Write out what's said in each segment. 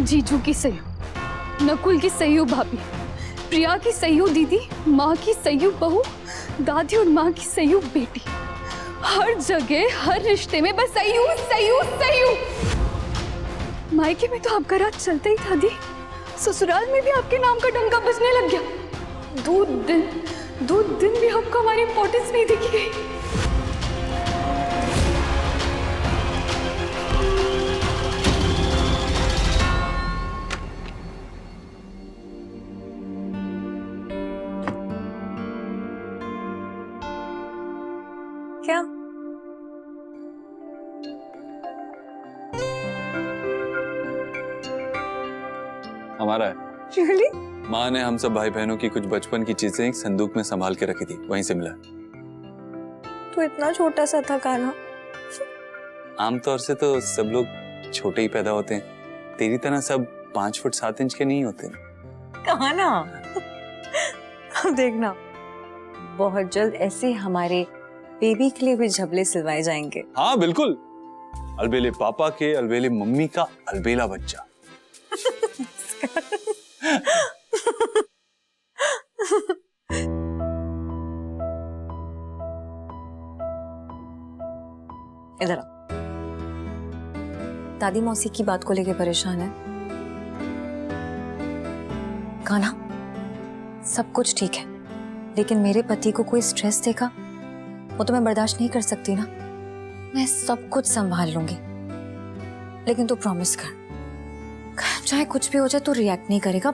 जीजू की सयू, नकुल की सयू भाभी, प्रिया की सयू दीदी, माँ की सयू बहू, दादी और माँ की सयू बेटी। हर जगह हर रिश्ते में बस सयू सयू सयू। मायके में तो आपका राज चलता ही था दी, ससुराल में भी आपके नाम का डंका बजने लग गया। 2 दिन भी आपको हमारी इंपॉर्टेंस नहीं देखी गई। क्या? हमारा है। Really? माँ ने हम सब भाई बहनों की कुछ बचपन की चीजें एक संदूक में संभाल के रखी थी, वहीं से मिला। तो इतना छोटा सा था कान्हा। आमतौर से तो सब लोग छोटे ही पैदा होते हैं, तेरी तरह सब 5 फुट 7 इंच के नहीं होते। कान्हा, अब देखना बहुत जल्द ऐसे हमारे बेबी के लिए भी झबले सिलवाए जाएंगे। हाँ बिल्कुल, अलबेले पापा के अलबेले मम्मी का अलबेला बच्चा। इधर आ। दादी मौसी की बात को लेके परेशान है? कान्हा, सब कुछ ठीक है, लेकिन मेरे पति को कोई स्ट्रेस देगा वो तो मैं बर्दाश्त नहीं कर सकती ना। मैं सब कुछ संभाल लूंगी, लेकिन तू प्रॉमिस कर, चाहे कुछ भी हो जाए तो रिएक्ट नहीं करेगा,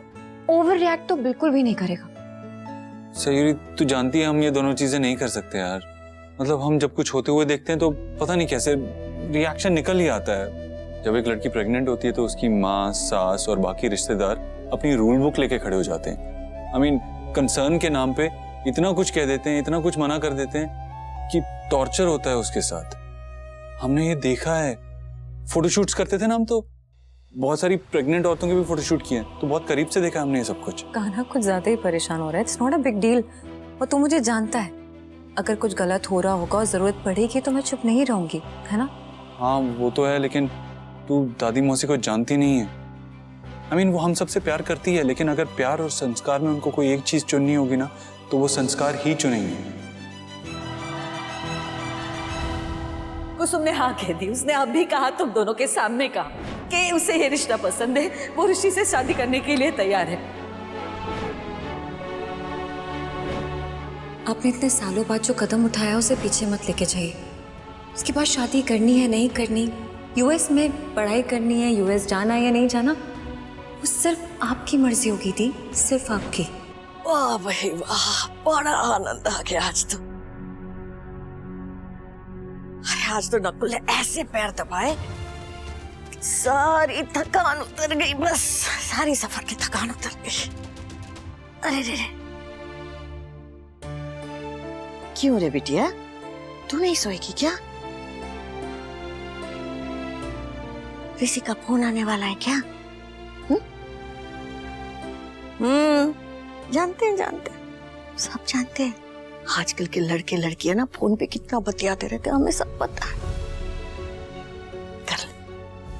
ओवर रिएक्ट तो बिल्कुल भी नहीं करेगा। सयूरी, तू जानती है हम ये दोनों चीजें नहीं कर सकते यार। मतलब हम जब कुछ होते हुए देखते हैं तो पता नहीं कैसे रिएक्शन निकल ही आता है। जब एक लड़की प्रेग्नेंट होती है तो उसकी माँ, सास और बाकी रिश्तेदार अपनी रूल बुक लेके खड़े हो जाते हैं। आई मीन कंसर्न के नाम पे इतना कुछ कह देते हैं, इतना कुछ मना कर देते हैं कि टॉर्चर होता है उसके साथ। हमने ये देखा है, फोटोशूट्स करते थे ना हम, तो बहुत सारी प्रेग्नेंट औरतों के भी फोटोशूट किए, तो बहुत करीब से देखा हमने ये सब कुछ। कान्हा कुछ ज्यादा ही परेशान हो रहा है। It's not a big deal, और तू मुझे जानता है, अगर कुछ गलत हो रहा होगा और जरूरत पड़ेगी तो मैं चुप नहीं रहूंगी, है ना? हाँ वो तो है, लेकिन तू दादी मौसी को जानती नहीं है। आई मीन वो हम सबसे प्यार करती है, लेकिन अगर प्यार और संस्कार में उनको कोई एक चीज चुननी होगी ना, तो वो संस्कार ही चुनेंगे। कुसुम ने हाँ कह दी। उसने अब भी कहा, तुम दोनों के सामने कहा कि उसे ये रिश्ता पसंद है, वो ऋषि से शादी करने के लिए तैयार है। आपने इतने सालों बाद जो कदम उठाया उसे पीछे मत लेके जाइए। उसके बाद शादी करनी है नहीं करनी, यूएस में पढ़ाई करनी है, यूएस जाना है या नहीं जाना, वो सिर्फ आपकी मर्जी होगी दी, सिर्फ आपकी। वाह भाई वाह, बड़ा आनंद आ गया आज तो। अरे आज तो नकुल ने ऐसे पैर दबाए, सारी थकान उतर गई, बस सारी सफर की थकान उतर गई। अरे रे, क्यों रे बिटिया, तू नहीं सोएगी क्या? ऋषि का फोन आने वाला है क्या? जानते हैं, सब जानते हैं। आजकल के लड़के लड़कियां ना फोन पे कितना बतियाते रहते हैं, हमें सब पता है।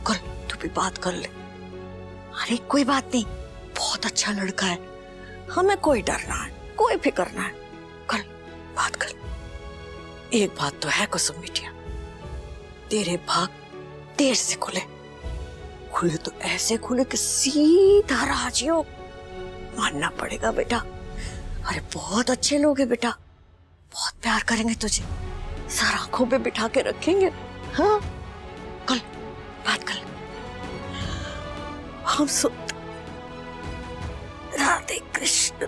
कर तू भी बात कर ले। अरे कोई बात नहीं, बहुत अच्छा लड़का है, हमें कोई डरना है, कोई फिक्र ना है। कर बात कर। एक बात तो है कुसुम बिटिया, तेरे भाग देर से खुले तो ऐसे खुले कि सीधा राजियो, मानना पड़ेगा बेटा। अरे बहुत अच्छे लोग हैं बेटा, बहुत प्यार करेंगे तुझे, सर आंखों पे बिठा के रखेंगे। हाँ कल बात कर, हम सुनते। राधे कृष्ण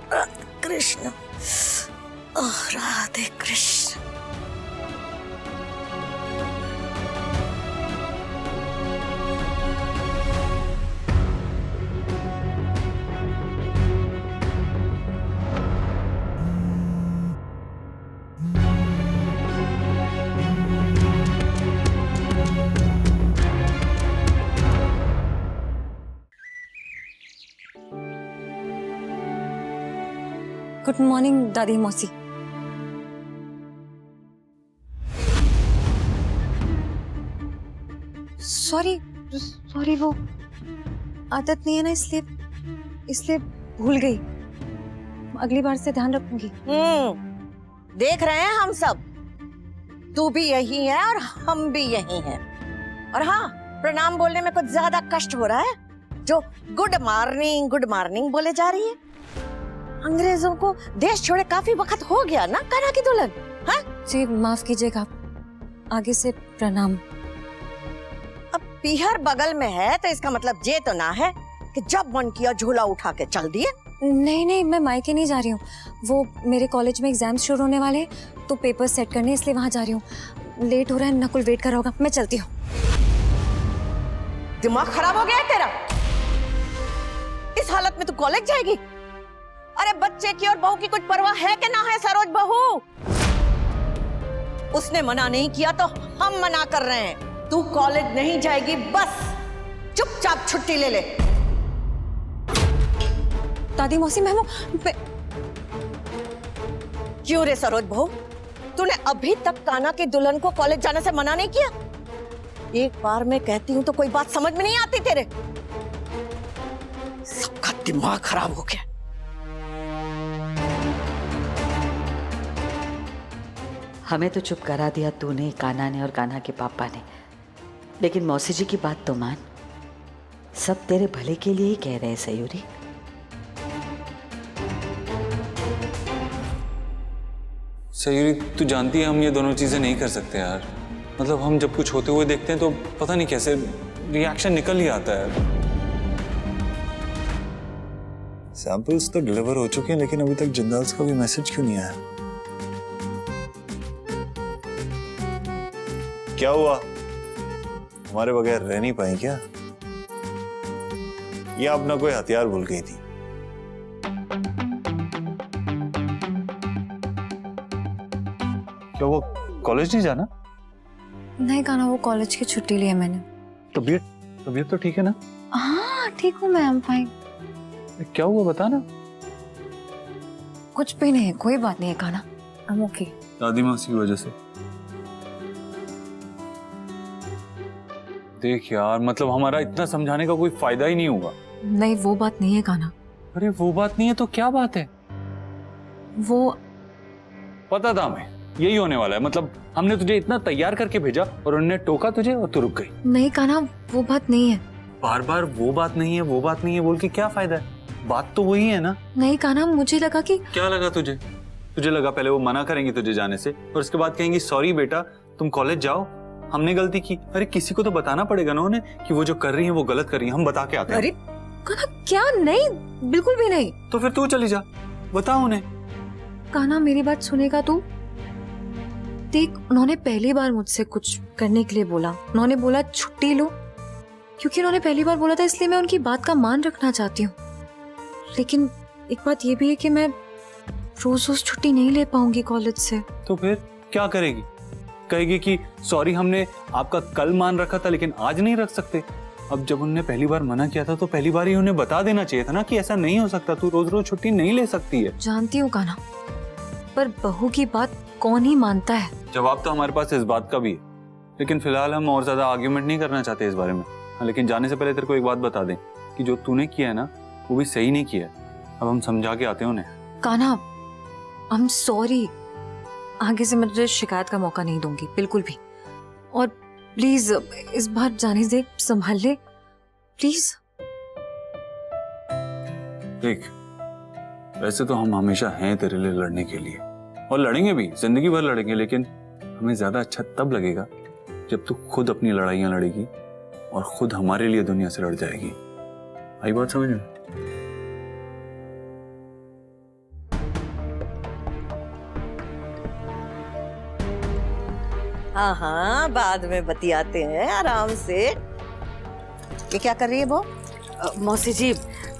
राधे कृष्ण। गुड मॉर्निंग दादी मौसी। सॉरी वो आदत नहीं है ना, इसलिए भूल गई। अगली बार से ध्यान रखूंगी। देख रहे हैं हम सब, तू भी यही है और हम भी यही हैं। और हाँ, प्रणाम बोलने में कुछ ज्यादा कष्ट हो रहा है, जो गुड मॉर्निंग बोले जा रही है। अंग्रेजों को देश छोड़े काफी वक्त हो गया ना कान्हा की दुल्हन। हाँ जी माफ कीजिएगा, आगे से प्रणाम। अब पीहर बगल में है तो इसका मतलब ये तो ना है कि जब मन किया झोला उठा के चल दिए। नहीं, मैं मायके नहीं जा रही हूँ। वो मेरे कॉलेज में एग्जाम शुरू होने वाले हैं, तो पेपर सेट करने इसलिए वहां जा रही हूँ। लेट हो रहा है, नकुल वेट कर रहा होगा, मैं चलती हूँ। दिमाग खराब हो गया है तेरा? इस हालत में तू कॉलेज जाएगी? अरे बच्चे की और बहू की कुछ परवाह है कि ना है सरोज बहू? उसने मना नहीं किया तो हम मना कर रहे हैं। तू कॉलेज नहीं जाएगी, बस चुपचाप छुट्टी ले ले। दादी मौसी क्यों रे सरोज बहू, तूने अभी तक कान्हा की दुल्हन को कॉलेज जाने से मना नहीं किया? एक बार मैं कहती हूँ तो कोई बात समझ में नहीं आती तेरे? सबका दिमाग खराब हो गया। हमें तो चुप करा दिया तूने, कान्हा ने और कान्हा के पापा ने, लेकिन मौसी जी की बात तो मान। सब तेरे भले के लिए ही कह रहे हैं सयूरी। सयूरी तू जानती है हम ये दोनों चीजें नहीं कर सकते यार। मतलब हम जब कुछ होते हुए देखते हैं तो पता नहीं कैसे रिएक्शन निकल ही आता है। सैंपल्स तो डिलीवर हो चुके हैं, लेकिन अभी तक जिंदाल्स का भी मैसेज क्यों नहीं आया? क्या हुआ, हमारे बगैर रह नहीं पाई क्या? या अपना कोई हथियार भूल गई थी? क्या वो कॉलेज नहीं जाना? नहीं कान्हा, वो कॉलेज की छुट्टी ली है मैंने। तबीयत तो ठीक है ना? हाँ ठीक हूँ मैं, आई एम फाइन। क्या हुआ बता ना। कुछ भी नहीं है, कोई बात नहीं है कान्हा, आई एम ओके। दादी मौसी की वजह से? देख यार, मतलब हमारा इतना समझाने का कोई फायदा ही नहीं होगा। नहीं वो बात नहीं है कान्हा। अरे वो बात नहीं है तो क्या बात है? वो पता था हमें यही होने वाला है। मतलब हमने तुझे इतना तैयार करके भेजा और उन्होंने टोका तुझे और तू रुक गई। नहीं कान्हा, वो बात नहीं है। बार बार वो बात नहीं है बोल के क्या फायदा है? बात तो वही है ना। नहीं कान्हा, मुझे लगा कि। क्या लगा तुझे? तुझे लगा पहले वो मना करेंगे तुझे जाने से और उसके बाद कहेंगी सॉरी बेटा तुम कॉलेज जाओ, हमने गलती की। अरे किसी को तो बताना पड़ेगा ना उन्हें कि वो जो कर रही है वो गलत कर रही है। हम बता के आते हैं। अरे कान्हा क्या? नहीं बिल्कुल भी नहीं। तो फिर तू चली जा, बता उन्हें। कान्हा मेरी बात सुनेगा तू? देख, उन्होंने पहली बार मुझसे कुछ करने के लिए बोला। उन्होंने बोला छुट्टी लो, क्योंकि उन्होंने पहली बार बोला था, इसलिए मैं उनकी बात का मान रखना चाहती हूँ। लेकिन एक बात ये भी है कि मैं रोज रोज छुट्टी नहीं ले पाऊंगी कॉलेज से। तो फिर क्या करेगी? कहेगी कि सॉरी हमने आपका कल मान रखा था लेकिन आज नहीं रख सकते। अब जब उन्होंने पहली बार मना किया था तो पहली बार ही उन्हें बता देना चाहिए था ना कि ऐसा नहीं हो सकता, तू रोज रोज छुट्टी नहीं ले सकती है। जानती हूँ कान्हा, पर बहू की बात कौन ही मानता है। जवाब तो हमारे पास इस बात का भी है, लेकिन फिलहाल हम और ज्यादा आर्ग्यूमेंट नहीं करना चाहते इस बारे में। लेकिन जाने से पहले तेरे को एक बात बता दें कि जो तूने किया है ना वो भी सही नहीं किया है। अब हम समझा के आते हैं उन्हें। कान्हा आई एम सॉरी, आगे से मैं तुझे शिकायत का मौका नहीं दूंगी बिल्कुल भी। और प्लीज इस बार जाने दे, संभाल ले प्लीज। देख वैसे तो हम हमेशा हैं तेरे लिए लड़ने के लिए, और लड़ेंगे भी, जिंदगी भर लड़ेंगे, लेकिन हमें ज्यादा अच्छा तब लगेगा जब तू खुद अपनी लड़ाइयां लड़ेगी और खुद हमारे लिए दुनिया से लड़ जाएगी। आई बात समझ में? हाँ हाँ, बाद में बतियाते हैं आराम से। ये क्या कर रही है वो? मौसी जी,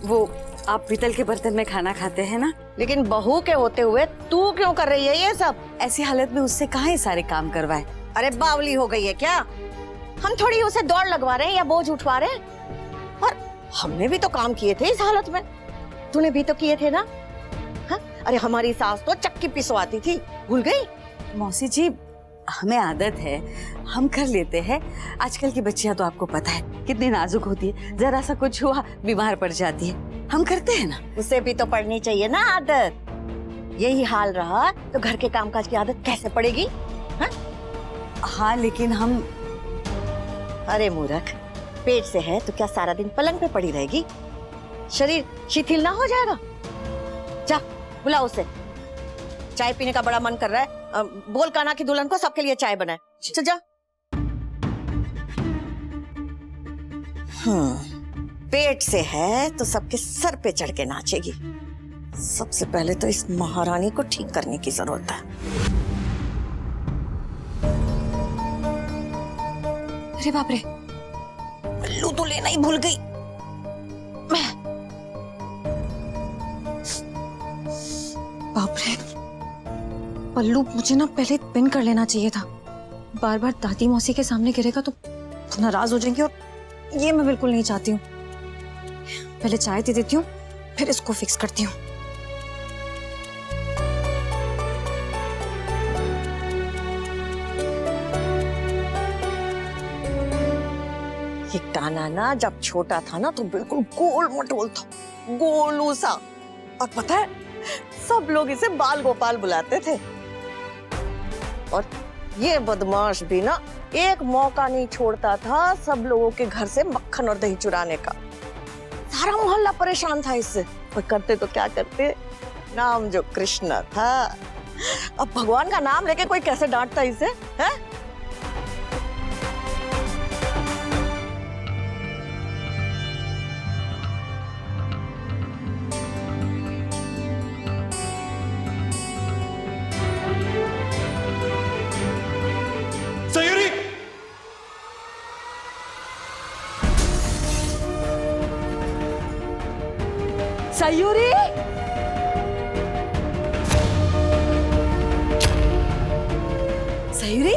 वो आप पीतल के बर्तन में खाना खाते हैं ना, लेकिन बहू के होते हुए तू क्यों कर रही है ये सब? ऐसी हालत में उससे कहाँ ये सारे काम करवाए? अरे बावली हो गई है क्या? हम थोड़ी उसे दौड़ लगवा रहे हैं या बोझ उठवा रहे हैं। और हमने भी तो काम किए थे इस हालत में, तूने भी तो किए थे ना? हाँ? अरे हमारी सास तो चक्की पिसवाती थी, भूल गई? मौसी जी, हमें आदत है, हम कर लेते हैं। आजकल की बच्चियां तो आपको पता है कितनी नाजुक होती है, जरा सा कुछ हुआ बीमार पड़ जाती है। हम करते हैं ना। उसे भी तो पड़नी चाहिए ना आदत। यही हाल रहा तो घर के कामकाज की आदत कैसे पड़ेगी? हाँ लेकिन हम, अरे मूर्ख, पेट से है तो क्या सारा दिन पलंग पे पड़ी रहेगी? शरीर शिथिल ना हो जाएगा? जा बुलाओ उसे, चाय पीने का बड़ा मन कर रहा है। बोल कान्हा की दुल्हन को सबके लिए चाय बनाए। चल जा। पेट से है तो सबके सर पे चढ़ के नाचेगी। सबसे पहले तो इस महारानी को ठीक करने की जरूरत है। अरे बाप रे, पल्लू तो लेना ही भूल गई मैं। बाप रे, पल्लू मुझे ना पहले पिन कर लेना चाहिए था। बार बार दादी मौसी के सामने गिरेगा तो नाराज हो जाएंगे और ये मैं बिल्कुल नहीं चाहती हूँ। पहले चाय दे देती हूँ, फिर इसको फिक्स करती हूँ। ये कान्हा ना जब छोटा था ना तो बिल्कुल गोल मटोल था, गोलू सा। और पता है सब लोग इसे बाल गोपाल बुलाते थे। और ये बदमाश भी ना एक मौका नहीं छोड़ता था सब लोगों के घर से मक्खन और दही चुराने का। सारा मोहल्ला परेशान था इससे। और करते तो क्या करते, नाम जो कृष्णा था। अब भगवान का नाम लेके कोई कैसे डांटता इसे, है? सयूरी! सयूरी! सयूरी,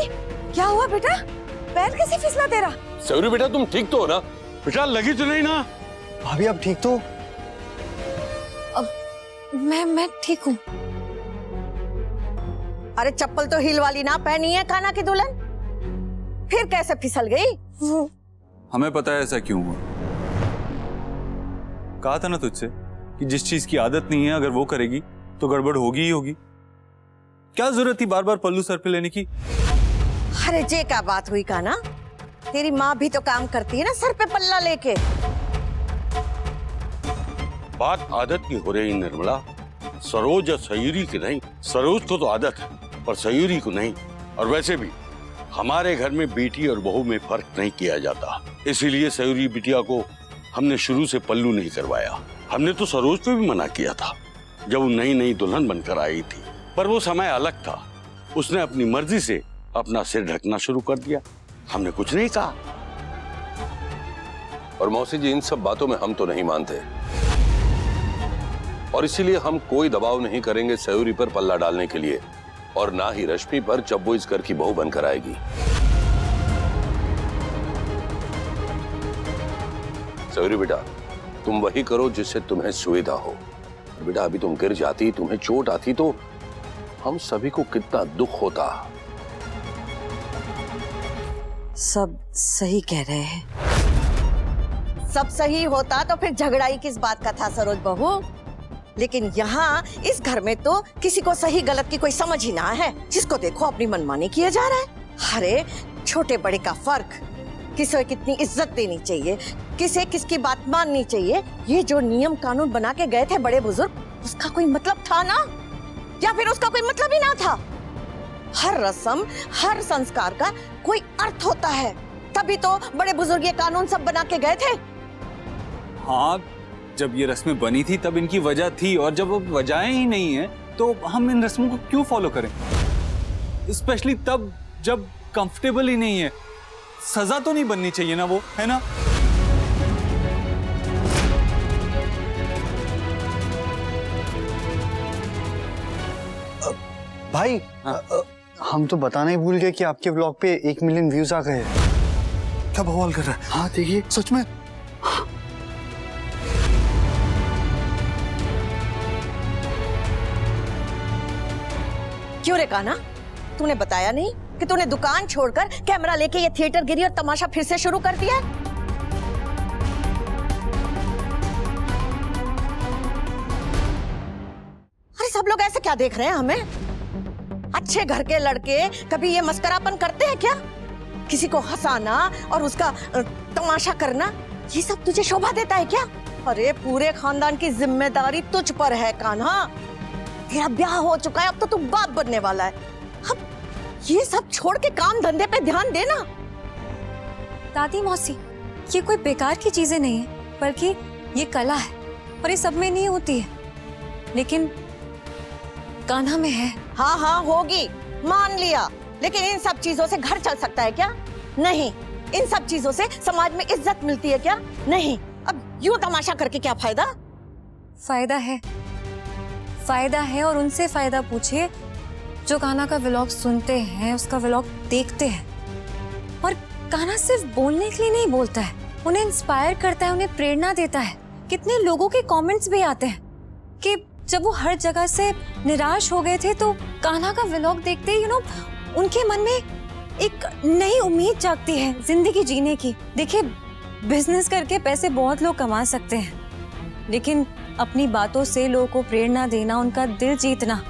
क्या हुआ बेटा? पैर कैसे फिसला तेरा? सयूरी बेटा तुम ठीक तो हो ना? बेटा लगी तो नहीं ना? भाभी आप ठीक तो? मैं ठीक हूँ। अरे चप्पल तो हील वाली ना पहनी है कान्हा की दुल्हन, फिर कैसे फिसल गई? हमें पता है ऐसा क्यों हुआ। कहा था ना तुझसे कि जिस चीज की आदत नहीं है अगर वो करेगी तो गड़बड़ होगी ही होगी। क्या जरूरत थी बार बार पल्लू सर पे लेने की? अरे जे क्या बात हुई कान्हा, तेरी माँ भी तो काम करती है ना सर पे पल्ला लेके। बात आदत की हो रही निर्मला। सरोज या सयूरी की नहीं। सरोज को तो आदत है पर सयूरी को नहीं। और वैसे भी हमारे घर में बेटी और बहू में फर्क नहीं किया जाता, इसीलिए सयूरी बिटिया को हमने शुरू से पल्लू नहीं करवाया। हमने तो सरोज पे भी मना किया था जब वो नई नई दुल्हन बनकर आई थी, पर वो समय अलग था। उसने अपनी मर्जी से अपना सिर ढकना शुरू कर दिया, हमने कुछ नहीं कहा। और मौसी जी इन सब बातों में हम तो नहीं मानते और इसीलिए हम कोई दबाव नहीं करेंगे सयूरी पर पल्ला डालने के लिए, और ना ही रश्मि पर जब वो इस घर की बहू बनकर आएगी। सयूरी बेटा तुम वही करो जिससे तुम्हें सुविधा हो। बेटा अभी तुम गिर जाती, तुम्हें चोट आती तो हम सभी को कितना दुख होता। सब सही कह रहे हैं। सब सही होता तो फिर झगड़ा ही किस बात का था सरोज बहू। लेकिन यहाँ इस घर में तो किसी को सही गलत की कोई समझ ही ना है। जिसको देखो अपनी मनमानी किया जा रहा है। अरे छोटे बड़े का फर्क, किसे कितनी इज्जत देनी चाहिए, किसे किसकी बात माननी चाहिए, ये जो नियम कानून बना के गए थे बड़े बुजुर्ग, उसका कोई मतलब था ना? या फिर उसका कोई मतलब ही ना था? हर रस्म हर संस्कार का कोई अर्थ होता है, तभी तो बड़े बुजुर्ग ये कानून सब बना के गए थे। हाँ, जब ये रस्में बनी थी तब इनकी वजह थी, और जब वो वजहें ही नहीं है तो हम इन रस्मों को क्यों फॉलो करें? स्पेशली तब जब कंफर्टेबल ही नहीं है। सजा तो नहीं बननी चाहिए ना वो, है ना? भाई हम तो बताना ही भूल गए कि आपके ब्लॉग पे 1 मिलियन व्यूज आ गए। क्या बवाल कर रहा है? हाँ देखिए सच में। क्यों रे कान्हा, तूने बताया नहीं? कि तूने दुकान छोड़कर कैमरा लेके ये थिएटर गिरी और तमाशा फिर से शुरू कर दिया? अरे सब लोग ऐसे क्या देख रहे हैं हमें? अच्छे घर के लड़के कभी ये मस्करापन करते हैं क्या? किसी को हंसाना और उसका तमाशा करना, ये सब तुझे शोभा देता है क्या? अरे पूरे खानदान की जिम्मेदारी तुझ पर है कान्हा। तेरा ब्याह हो चुका है, अब तो तू बाप बनने वाला है। अब ये सब छोड़ के काम धंधे पे ध्यान देना। दादी मौसी, ये कोई बेकार की चीजें नहीं है, बल्कि ये कला है और ये सब में नहीं होती है, लेकिन कान्हा में है। हाँ हाँ होगी, मान लिया, लेकिन इन सब चीजों से घर चल सकता है क्या? नहीं। इन सब चीजों से समाज में इज्जत मिलती है क्या? नहीं। अब यूं तमाशा करके क्या फायदा? फायदा है और उनसे फायदा पूछिए जो कान्हा का व्लॉग सुनते हैं, उसका व्लॉग देखते हैं। और कान्हा सिर्फ बोलने के लिए नहीं बोलता है, उन्हें इंस्पायर करता है, उन्हें प्रेरणा देता है। कितने लोगों के कमेंट्स भी आते हैं कि जब वो हर जगह से निराश हो गए थे तो कान्हा का व्लॉग देखते ही उनके मन में एक नई उम्मीद जागती है जिंदगी जीने की। देखिए, बिजनेस करके पैसे बहुत लोग कमा सकते हैं, लेकिन अपनी बातों से लोगों को प्रेरणा देना, उनका दिल जीतना,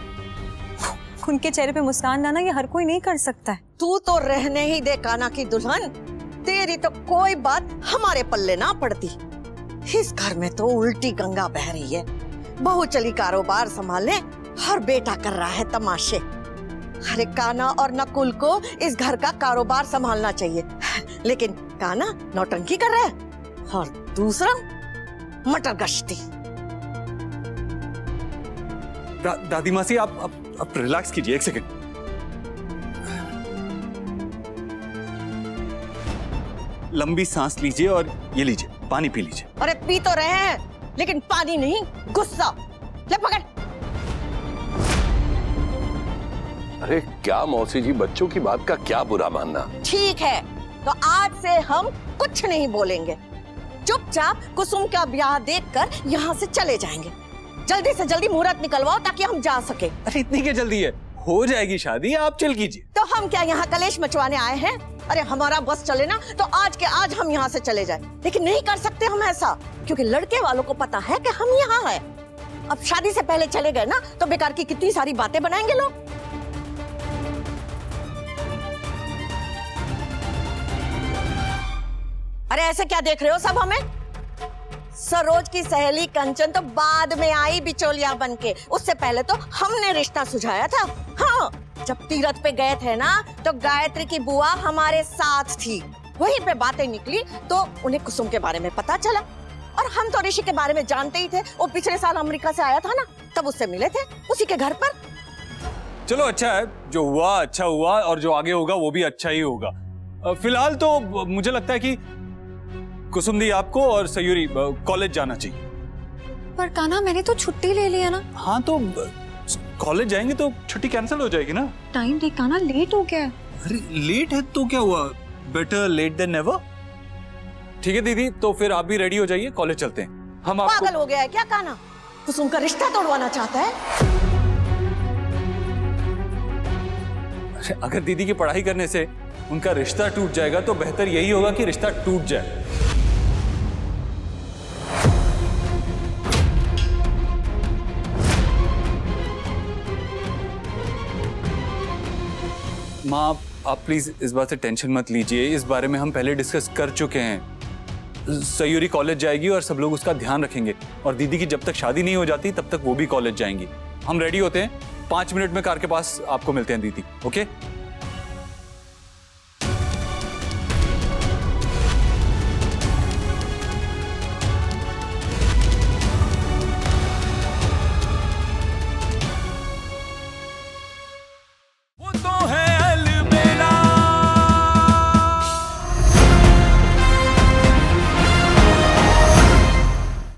उनके चेहरे पे मुस्कान लाना, ये हर कोई नहीं कर सकता है। तू तो रहने ही दे कान्हा की दुल्हन, तेरी तो कोई बात हमारे पल्ले ना पड़ती। इस घर में तो उल्टी गंगा बह रही है। बहू चली कारोबार संभालने, हर बेटा कर रहा है तमाशे। अरे कान्हा और नकुल को इस घर का कारोबार संभालना चाहिए, लेकिन कान्हा नौटंकी कर रहा है और दूसरा मटर गश्ती। दादी माँ सी, आप रिलैक्स कीजिए, एक सेकंड। लंबी सांस लीजिए और ये लीजिए, पानी पी लीजिए। अरे पी तो रहे हैं, लेकिन पानी नहीं, गुस्सा। ले पकड़। अरे क्या मौसी जी, बच्चों की बात का क्या बुरा मानना। ठीक है, तो आज से हम कुछ नहीं बोलेंगे। चुपचाप कुसुम का ब्याह देखकर यहाँ से चले जाएंगे। जल्दी से जल्दी मुहूर्त निकलवाओ ताकि हम जा सके। अरे इतनी क्या जल्दी है, हो जाएगी शादी, आप चल कीजिए। तो हम क्या यहाँ कलेश मचवाने आए हैं? अरे हमारा बस चले ना तो आज के आज हम यहाँ से चले जाए, लेकिन नहीं कर सकते हम ऐसा, क्योंकि लड़के वालों को पता है कि हम यहाँ हैं। अब शादी से पहले चले गए ना तो बेकार की कितनी सारी बातें बनाएंगे लोग। अरे ऐसे क्या देख रहे हो सब हमें? सरोज की सहेली कंचन तो बाद में आई बिचौलिया बनके, उससे पहले तो हमने रिश्ता सुझाया था। हाँ, जब तीरथ पे गए थे ना तो गायत्री की बुआ हमारे साथ थी, वहीं पे बातें निकली तो उन्हें कुसुम के बारे में पता चला, और हम तो ऋषि के बारे में जानते ही थे। वो पिछले साल अमेरिका से आया था ना, तब उससे मिले थे उसी के घर पर। चलो अच्छा है, जो हुआ अच्छा हुआ और जो आगे होगा वो भी अच्छा ही होगा। फिलहाल तो मुझे लगता है कि कुसुम दी आपको और सयूरी कॉलेज जाना चाहिए। पर कान्हा, मैंने तो छुट्टी ले लिया ना। हाँ तो कॉलेज जाएंगे तो छुट्टी कैंसिल हो जाएगी ना। टाइम देख कान्हा, लेट हो गया है। अरे लेट है तो क्या हुआ, बेटर लेट देन नेवर। ठीक है दीदी, तो फिर आप भी रेडी हो जाइए, कॉलेज चलते हैं। हम आपको पागल हो गया है क्या कान्हा? कुसुम का रिश्ता तोड़वाना चाहता है? अगर दीदी की पढ़ाई करने से उनका रिश्ता टूट जाएगा तो बेहतर यही होगा कि रिश्ता टूट जाए। माँ, आप प्लीज इस बात से टेंशन मत लीजिए, इस बारे में हम पहले डिस्कस कर चुके हैं। सयूरी कॉलेज जाएगी और सब लोग उसका ध्यान रखेंगे, और दीदी की जब तक शादी नहीं हो जाती तब तक वो भी कॉलेज जाएंगी। हम रेडी होते हैं, 5 मिनट में कार के पास आपको मिलते हैं दीदी। ओके?